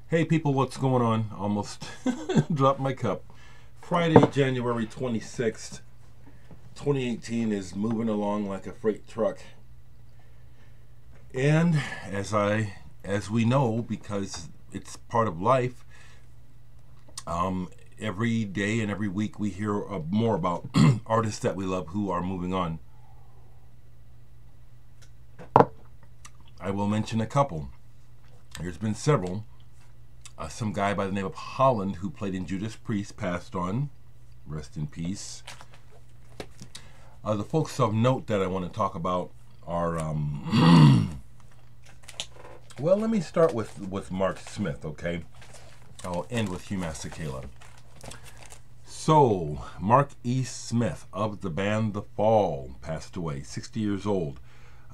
Hey people, what's going on? Almost dropped my cup. Friday, January 26th, 2018 is moving along like a freight truck. And as we know, because it's part of life, every day and every week we hear more about artists that we love who are moving on. I will mention a couple. There's been several. Some guy by the name of Holland who played in Judas Priest passed on. Rest in peace. The folks of note that I want to talk about are, well, let me start with Mark Smith, okay? I'll end with Hugh Masekela. So, Mark E. Smith of the band The Fall passed away, 60 years old.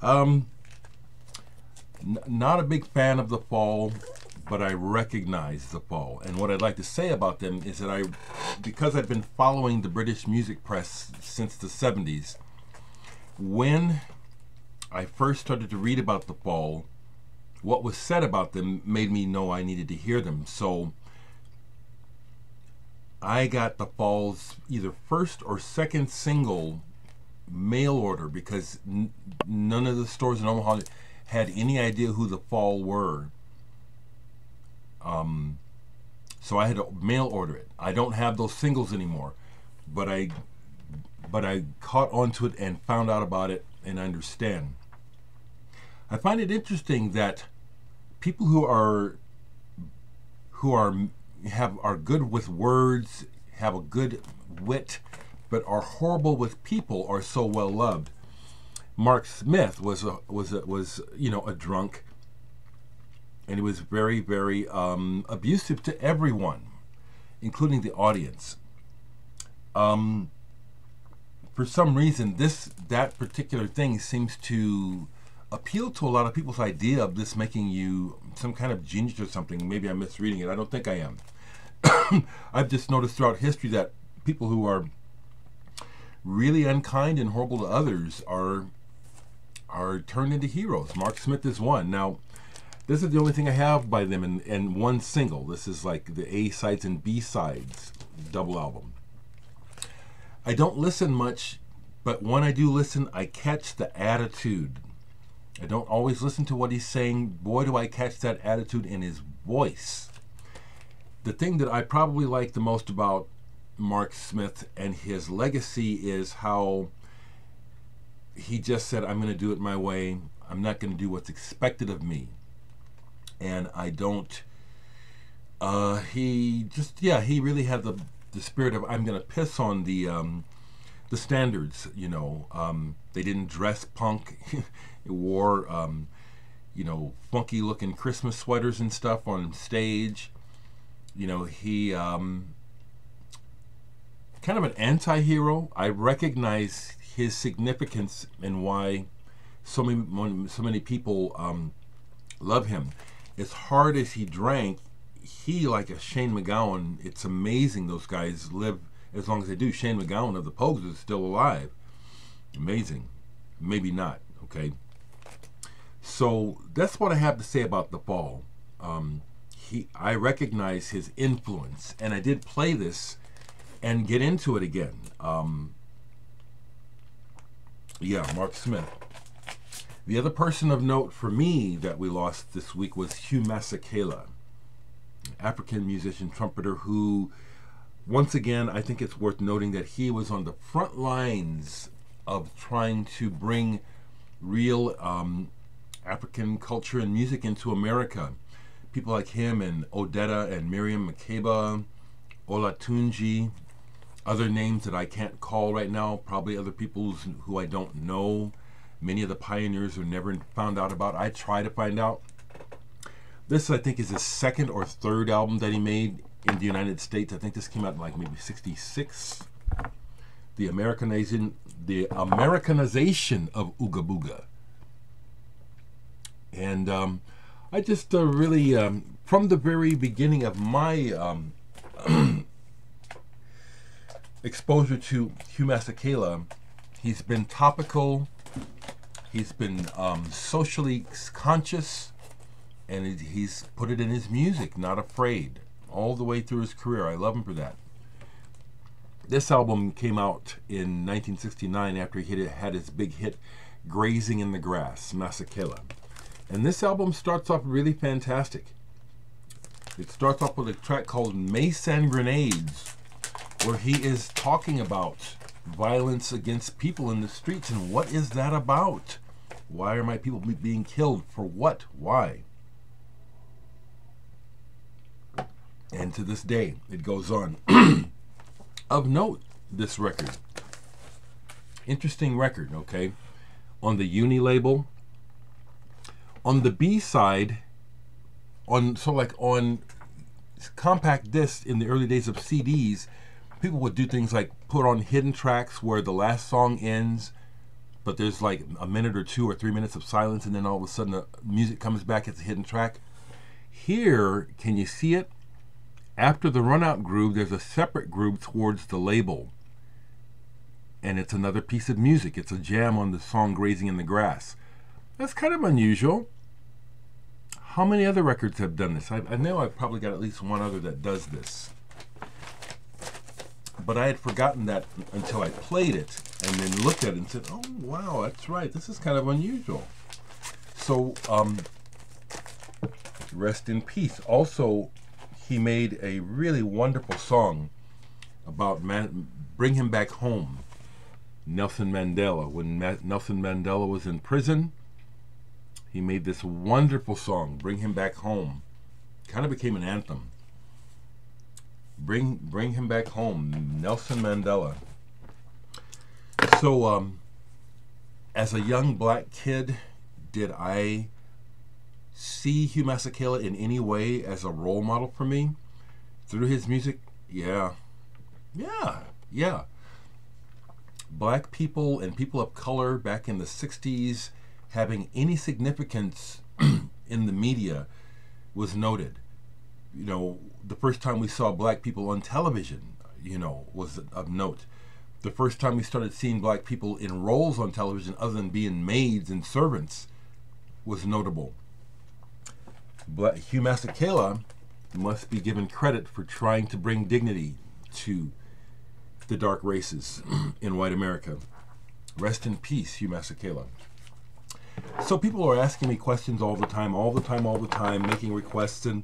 Not a big fan of The Fall, but I recognize The Fall. And what I'd like to say about them is that because I've been following the British music press since the 70s, when I first started to read about The Fall, what was said about them made me know I needed to hear them. So I got The Fall's either first or second single mail order because none of the stores in Omaha had any idea who The Fall were. So I had to mail order it. I don't have those singles anymore, but I caught onto it and found out about it and understand. I find it interesting that people who are good with words, have a good wit, but are horrible with people are so well loved. Mark Smith was a drunk. And he was very, very abusive to everyone, including the audience. For some reason, that particular thing seems to appeal to a lot of people's idea of this making you some kind of genius or something. Maybe I'm misreading it. I don't think I am. I've just noticed throughout history that people who are really unkind and horrible to others are turned into heroes. Mark Smith is one. Now, this is the only thing I have by them in one single. This is like the A-sides and B-sides double album. I don't listen much, but when I do listen, I catch the attitude. I don't always listen to what he's saying. Boy, do I catch that attitude in his voice. The thing that I probably like the most about Mark Smith and his legacy is how he just said, I'm going to do it my way. I'm not going to do what's expected of me. And I don't, he really had the spirit of, I'm going to piss on the standards, they didn't dress punk, wore, funky looking Christmas sweaters and stuff on stage. He, kind of an anti-hero. I recognize his significance and why so many people love him. As hard as he drank, he, like a Shane MacGowan, it's amazing those guys live as long as they do. Shane MacGowan of the Pogues is still alive. Amazing. Maybe not, okay? So that's what I have to say about The Fall. I recognize his influence, and I did play this and get into it again. Mark Smith. The other person of note for me that we lost this week was Hugh Masekela, African musician, trumpeter, who, once again, I think it's worth noting that he was on the front lines of trying to bring real African culture and music into America. People like him and Odetta and Miriam Makeba, Olatunji, other names that I can't call right now, probably other people who I don't know. Many of the pioneers are never found out about. I try to find out. This, I think, is his second or third album that he made in the United States. I think this came out in like maybe '66. The Americanization of Ooga Booga. And I just really, from the very beginning of my exposure to Hugh Masekela, he's been topical. He's been socially conscious and he's put it in his music, Not Afraid, all the way through his career. I love him for that. This album came out in 1969 after he had his big hit, Grazing in the Grass, Masekela. And this album starts off really fantastic. It starts off with a track called Mace and Grenades, where he is talking about violence against people in the streets. And what is that about? Why are my people being killed? For what? Why? And to this day, it goes on. Of note, this record. Interesting record, okay? On the Uni label. On the B side, on compact discs in the early days of CDs, people would do things like put on hidden tracks where the last song ends, but there's like a minute or 2 or 3 minutes of silence, and then all of a sudden the music comes back as a hidden track. Here, can you see it? After the run-out groove, there's a separate groove towards the label, and it's another piece of music. It's a jam on the song Grazing in the Grass. That's kind of unusual. How many other records have done this? I know I've probably got at least one other that does this. But I had forgotten that until I played it and then looked at it and said, oh, wow, that's right. This is kind of unusual. So, rest in peace. Also, he made a really wonderful song about Bring Him Back Home, Nelson Mandela. When Nelson Mandela was in prison, he made this wonderful song, Bring Him Back Home. Kind of became an anthem. Bring Him Back Home, Nelson Mandela. So, as a young black kid, did I see Hugh Masekela in any way as a role model for me? Through his music? Yeah. Black people and people of color back in the 60s having any significance in the media was noted. You know, the first time we saw black people on television, you know, was of note. The first time we started seeing black people in roles on television other than being maids and servants was notable. Hugh Masekela must be given credit for trying to bring dignity to the dark races in white America. Rest in peace, Hugh Masekela. So people are asking me questions all the time, making requests, and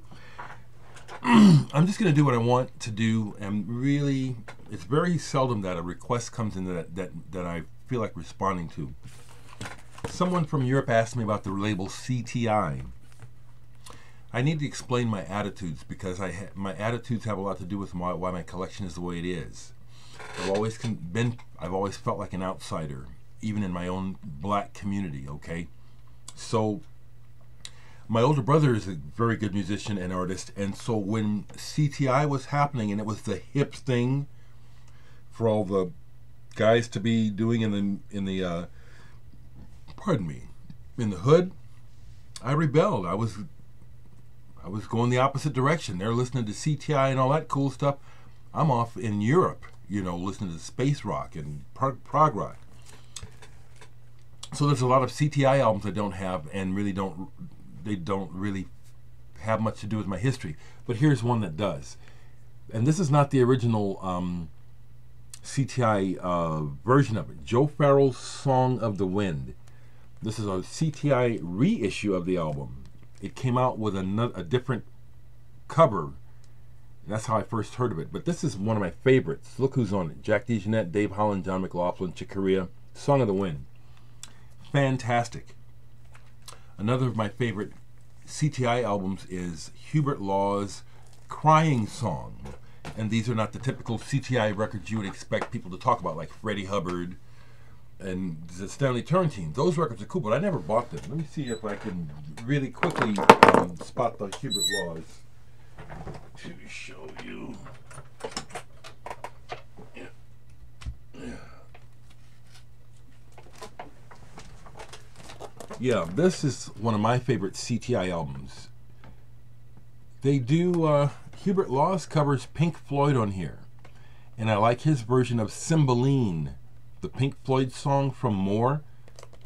I'm just going to do what I want to do, and really, it's very seldom that a request comes in that I feel like responding to. Someone from Europe asked me about the label CTI. I need to explain my attitudes, because my attitudes have a lot to do with why my collection is the way it is. I've always felt like an outsider, even in my own black community, okay? So, my older brother is a very good musician and artist, and so when CTI was happening, and it was the hip thing for all the guys to be doing in the hood, I rebelled. I was going the opposite direction. They're listening to CTI and all that cool stuff. I'm off in Europe, you know, listening to space rock and prog rock. So there's a lot of CTI albums I don't have, and they don't really have much to do with my history. But here's one that does. And this is not the original CTI version of it. Joe Farrell's Song of the Wind. This is a CTI reissue of the album. It came out with a different cover. That's how I first heard of it. But this is one of my favorites. Look who's on it. Jack DeJohnette, Dave Holland, John McLaughlin, Chick Corea. Song of the Wind. Fantastic. Another of my favorite CTI albums is Hubert Law's Crying Song. And these are not the typical CTI records you would expect people to talk about, like Freddie Hubbard and the Stanley Turrentine. Those records are cool, but I never bought them. Let me see if I can really quickly spot the Hubert Laws to show you. Yeah, this is one of my favorite CTI albums. They do, Hubert Laws covers Pink Floyd on here. And I like his version of Cymbeline, the Pink Floyd song from More.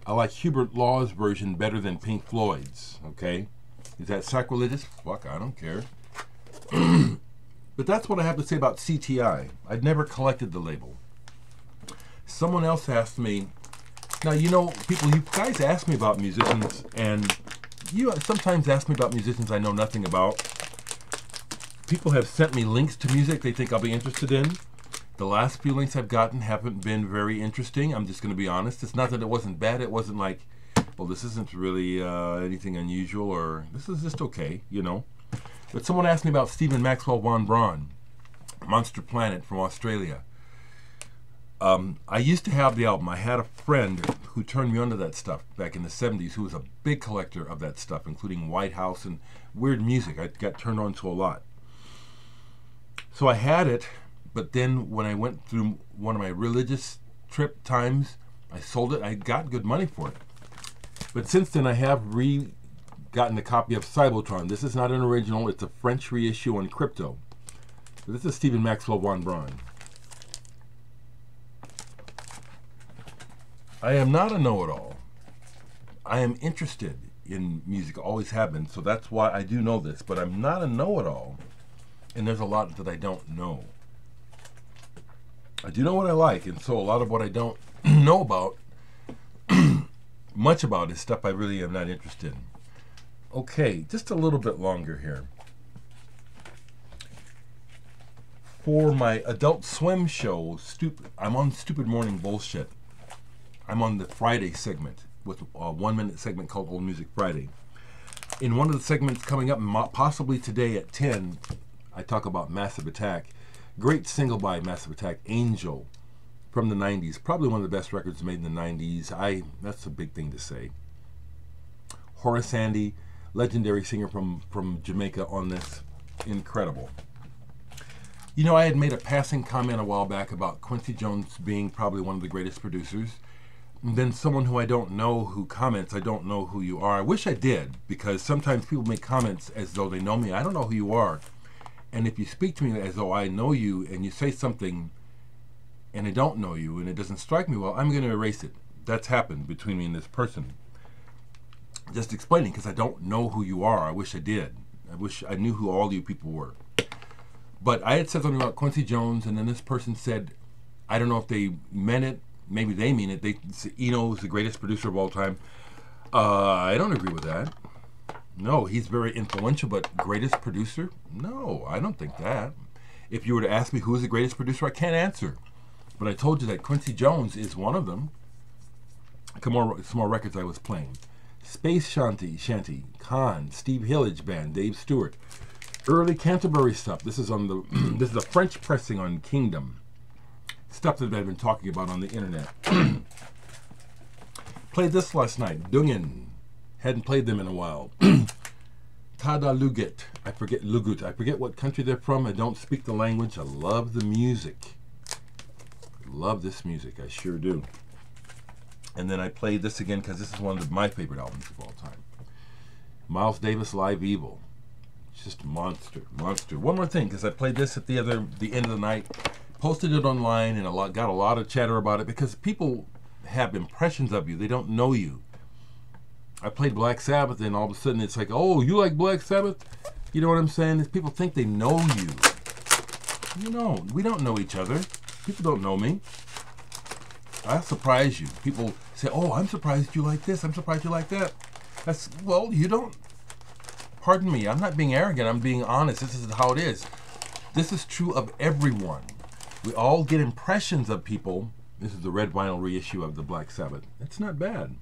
I like Hubert Laws' version better than Pink Floyd's, okay? Is that sacrilegious? Fuck, I don't care. But that's what I have to say about CTI. I've never collected the label. Someone else asked me, now, you know, people, you guys ask me about musicians, and you sometimes ask me about musicians I know nothing about. People have sent me links to music they think I'll be interested in. The last few links I've gotten haven't been very interesting. I'm just going to be honest. It's not that it wasn't bad. It wasn't like, well, this isn't really anything unusual, or this is just okay, you know. But someone asked me about Stephen Maxwell Von Braun, Monster Planet from Australia. I used to have the album. I had a friend who turned me onto that stuff back in the 70s who was a big collector of that stuff, including White House and weird music. I got turned on to a lot. So I had it, but then when I went through one of my religious trip times, I sold it. I got good money for it. But since then, I have gotten a copy of Cybotron. This is not an original. It's a French reissue on crypto. But this is Stephen Maxwell Von Braun. I am not a know-it-all. I am interested in music, always have been, so that's why I do know this. But I'm not a know-it-all, and there's a lot that I don't know. I do know what I like, and so a lot of what I don't know about, much about, is stuff I really am not interested in. Okay, just a little bit longer here. For my Adult Swim show, I'm on Stupid Morning Bullshit. I'm on the Friday segment with a 1-minute segment called Old Music Friday. In one of the segments coming up, possibly today at 10, I talk about Massive Attack. Great single by Massive Attack, Angel, from the 90s. Probably one of the best records made in the 90s. That's a big thing to say. Horace Andy, legendary singer from Jamaica on this. Incredible. You know, I had made a passing comment a while back about Quincy Jones being probably one of the greatest producers. And then someone who I don't know who comments, I don't know who you are. I wish I did, because sometimes people make comments as though they know me. I don't know who you are. And if you speak to me as though I know you, and you say something and I don't know you and it doesn't strike me well, I'm going to erase it. That's happened between me and this person. Just explaining, because I don't know who you are. I wish I did. I wish I knew who all you people were. But I had said something about Quincy Jones, and then this person said, I don't know if they meant it. Maybe they mean it. They say Eno is the greatest producer of all time. I don't agree with that. No, he's very influential, but greatest producer? No, I don't think that. If you were to ask me who is the greatest producer, I can't answer. But I told you that Quincy Jones is one of them. Some more records I was playing. Space Shanty, Khan, Steve Hillage Band, Dave Stewart. Early Canterbury stuff. This is on the this is a French pressing on Kingdom. Stuff that I've been talking about on the internet. Played this last night. Dungen. Hadn't played them in a while. Tada Lugut. I forget what country they're from. I don't speak the language. I love the music. Love this music. I sure do. And then I played this again because this is one of my favorite albums of all time. Miles Davis, Live Evil. It's just monster. One more thing, because I played this at the end of the night. Posted it online and got a lot of chatter about it because people have impressions of you. They don't know you. I played Black Sabbath and all of a sudden it's like, oh, you like Black Sabbath? You know what I'm saying? Is people think they know you. You know, we don't know each other. People don't know me. I'll surprise you. People say, oh, I'm surprised you like this. I'm surprised you like that. Well, you don't. Pardon me. I'm not being arrogant. I'm being honest. This is how it is. This is true of everyone. We all get impressions of people. This is the red vinyl reissue of the Black Sabbath. It's not bad.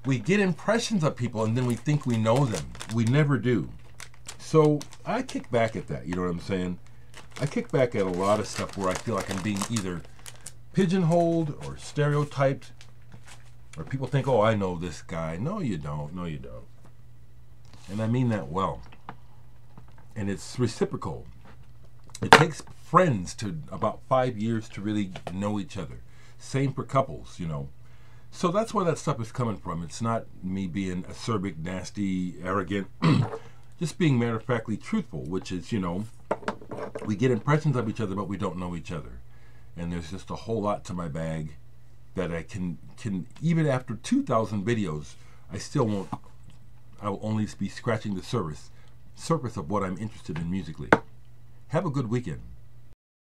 We get impressions of people and then we think we know them. We never do. So I kick back at that. You know what I'm saying? I kick back at a lot of stuff where I feel like I'm being either pigeonholed or stereotyped, or people think, oh, I know this guy. No, you don't. No, you don't. And I mean that well. And it's reciprocal. It takes friends to about 5 years to really know each other. Same for couples, you know. So that's where that stuff is coming from. It's not me being acerbic, nasty, arrogant. Just being matter-of-factly truthful, which is, you know, we get impressions of each other, but we don't know each other. And there's just a whole lot to my bag that I can even after 2,000 videos, I still won't I will only be scratching the surface of what I'm interested in musically. Have a good weekend.